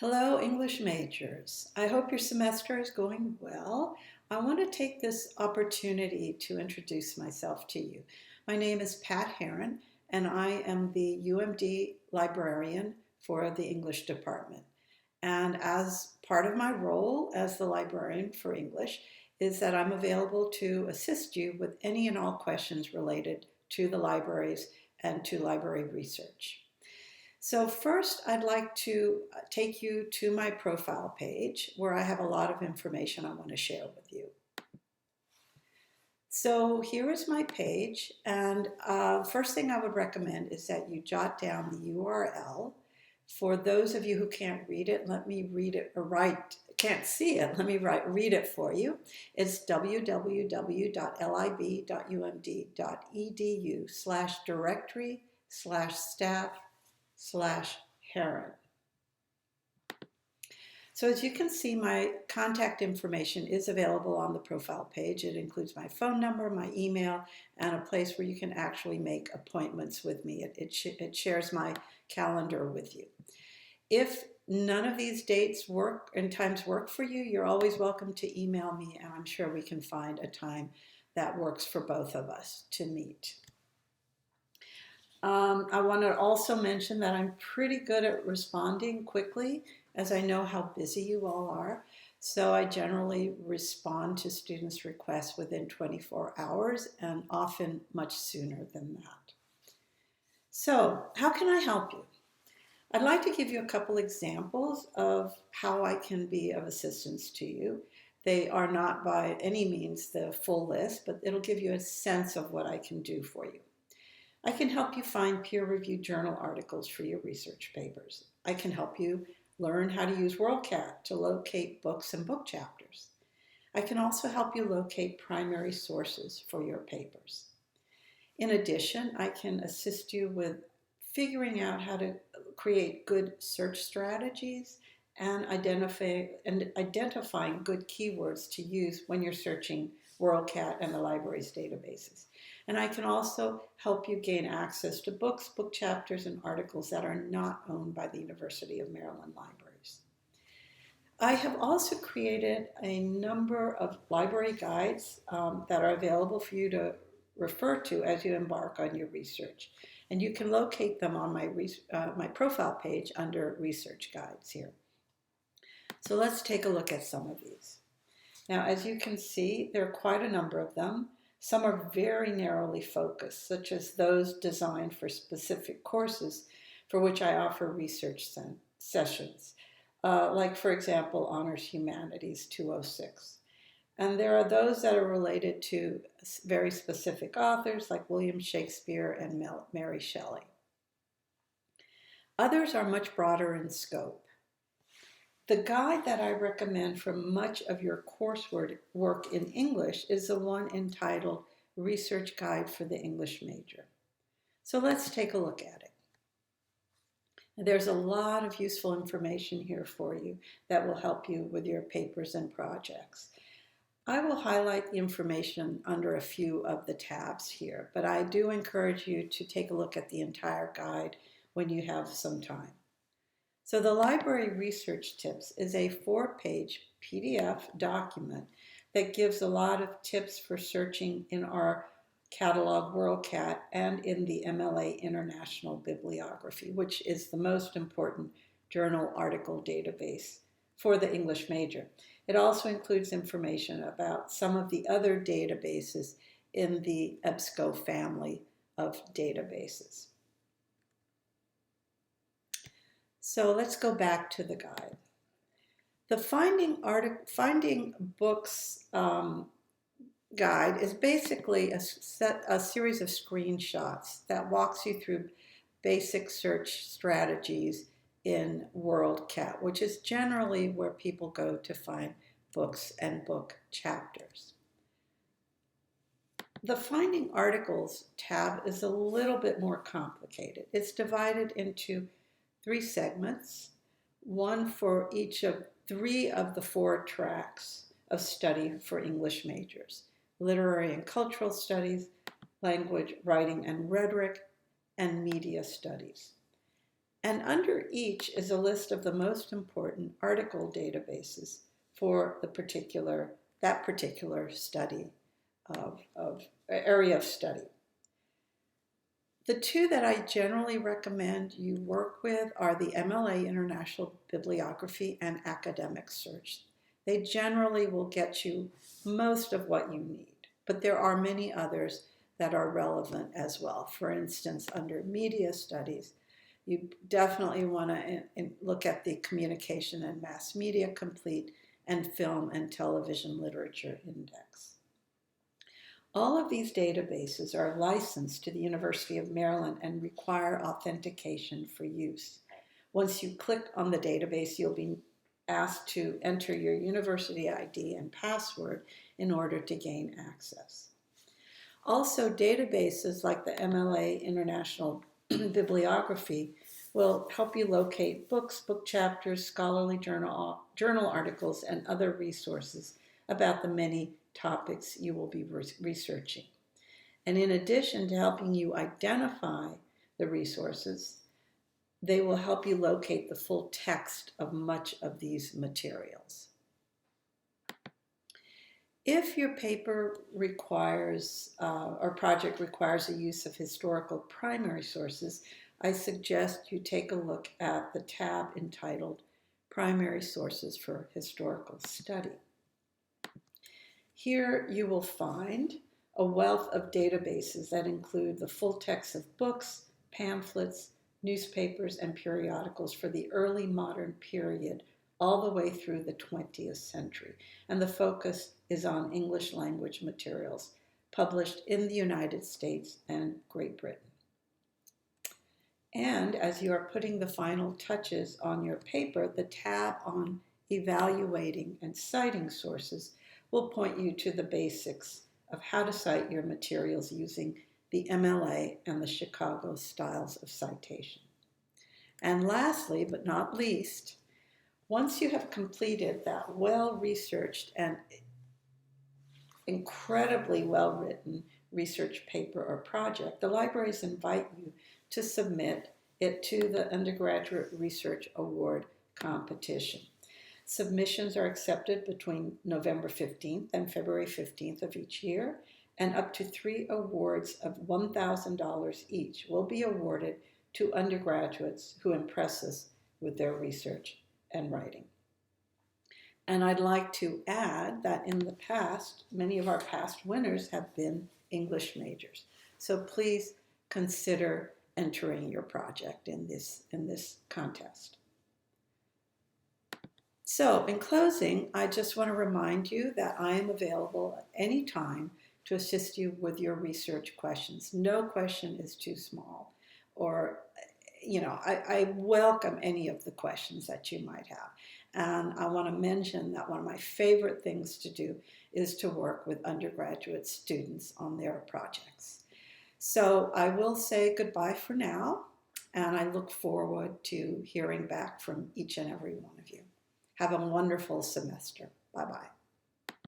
Hello, English majors. I hope your semester is going well. I want to take this opportunity to introduce myself to you. My name is Pat Herron, and I am the UMD librarian for the English department. And as part of my role as the librarian for English is that I'm available to assist you with any and all questions related to the libraries and to library research. So first, I'd like to take you to my profile page where I have a lot of information I want to share with you. So here is my page, and first thing I would recommend is that you jot down the URL. For those of you who can't read it, let me read it, or can't see it, let me read it for you. It's www.lib.umd.edu/directory/staff/Herron. So as you can see, my contact information is available on the profile page. It includes my phone number, my email, and a place where you can actually make appointments with me. It shares my calendar with you. If none of these dates work and times work for you, you're always welcome to email me, and I'm sure we can find a time that works for both of us to meet. I want to also mention that I'm pretty good at responding quickly, as I know how busy you all are. So I generally respond to students' requests within 24 hours and often much sooner than that. So how can I help you? I'd like to give you a couple examples of how I can be of assistance to you. They are not by any means the full list, but it'll give you a sense of what I can do for you. I can help you find peer-reviewed journal articles for your research papers. I can help you learn how to use WorldCat to locate books and book chapters. I can also help you locate primary sources for your papers. In addition, I can assist you with figuring out how to create good search strategies and identifying good keywords to use when you're searching WorldCat and the library's databases. And I can also help you gain access to books, book chapters, and articles that are not owned by the University of Maryland libraries. I have also created a number of library guides that are available for you to refer to as you embark on your research. And you can locate them on my profile page under Research Guides here. So let's take a look at some of these. Now, as you can see, there are quite a number of them. Some are very narrowly focused, such as those designed for specific courses for which I offer research sessions, like, for example, Honors Humanities 206. And there are those that are related to very specific authors like William Shakespeare and Mary Shelley. Others are much broader in scope. The guide that I recommend for much of your coursework in English is the one entitled Research Guide for the English Major. So let's take a look at it. There's a lot of useful information here for you that will help you with your papers and projects. I will highlight the information under a few of the tabs here, but I do encourage you to take a look at the entire guide when you have some time. So the Library Research Tips is a 4-page PDF document that gives a lot of tips for searching in our catalog WorldCat and in the MLA International Bibliography, which is the most important journal article database for the English major. It also includes information about some of the other databases in the EBSCO family of databases. So let's go back to the guide. The Finding Books guide is basically a series of screenshots that walks you through basic search strategies in WorldCat, which is generally where people go to find books and book chapters. The Finding Articles tab is a little bit more complicated. It's divided into 3 segments, one for each of 3 of the 4 tracks of study for English majors: literary and cultural studies, language, writing and rhetoric, and media studies. And under each is a list of the most important article databases for that particular study of area of study. The two that I generally recommend you work with are the MLA International Bibliography and Academic Search. They generally will get you most of what you need, but there are many others that are relevant as well. For instance, under Media Studies, you definitely want to look at the Communication and Mass Media Complete and Film and Television Literature Index. All of these databases are licensed to the University of Maryland and require authentication for use. Once you click on the database, you'll be asked to enter your university ID and password in order to gain access. Also, databases like the MLA International Bibliography will help you locate books, book chapters, scholarly journal articles, and other resources about the many topics you will be researching. And in addition to helping you identify the resources, they will help you locate the full text of much of these materials. If your paper requires or project requires the use of historical primary sources, I suggest you take a look at the tab entitled Primary Sources for Historical Study. Here you will find a wealth of databases that include the full text of books, pamphlets, newspapers, and periodicals for the early modern period all the way through the 20th century. And the focus is on English language materials published in the United States and Great Britain. And as you are putting the final touches on your paper, the tab on Evaluating and Citing Sources will point you to the basics of how to cite your materials using the MLA and the Chicago styles of citation. And lastly, but not least, once you have completed that well-researched and incredibly well-written research paper or project, the libraries invite you to submit it to the Undergraduate Research Award competition. Submissions are accepted between November 15th and February 15th of each year, and up to 3 awards of $1,000 each will be awarded to undergraduates who impress us with their research and writing. And I'd like to add that in the past, many of our past winners have been English majors. So please consider entering your project in this contest. So in closing, I just want to remind you that I am available at any time to assist you with your research questions. No question is too small, or, I welcome any of the questions that you might have. And I want to mention that one of my favorite things to do is to work with undergraduate students on their projects. So I will say goodbye for now, and I look forward to hearing back from each and every one of you. Have a wonderful semester. Bye-bye.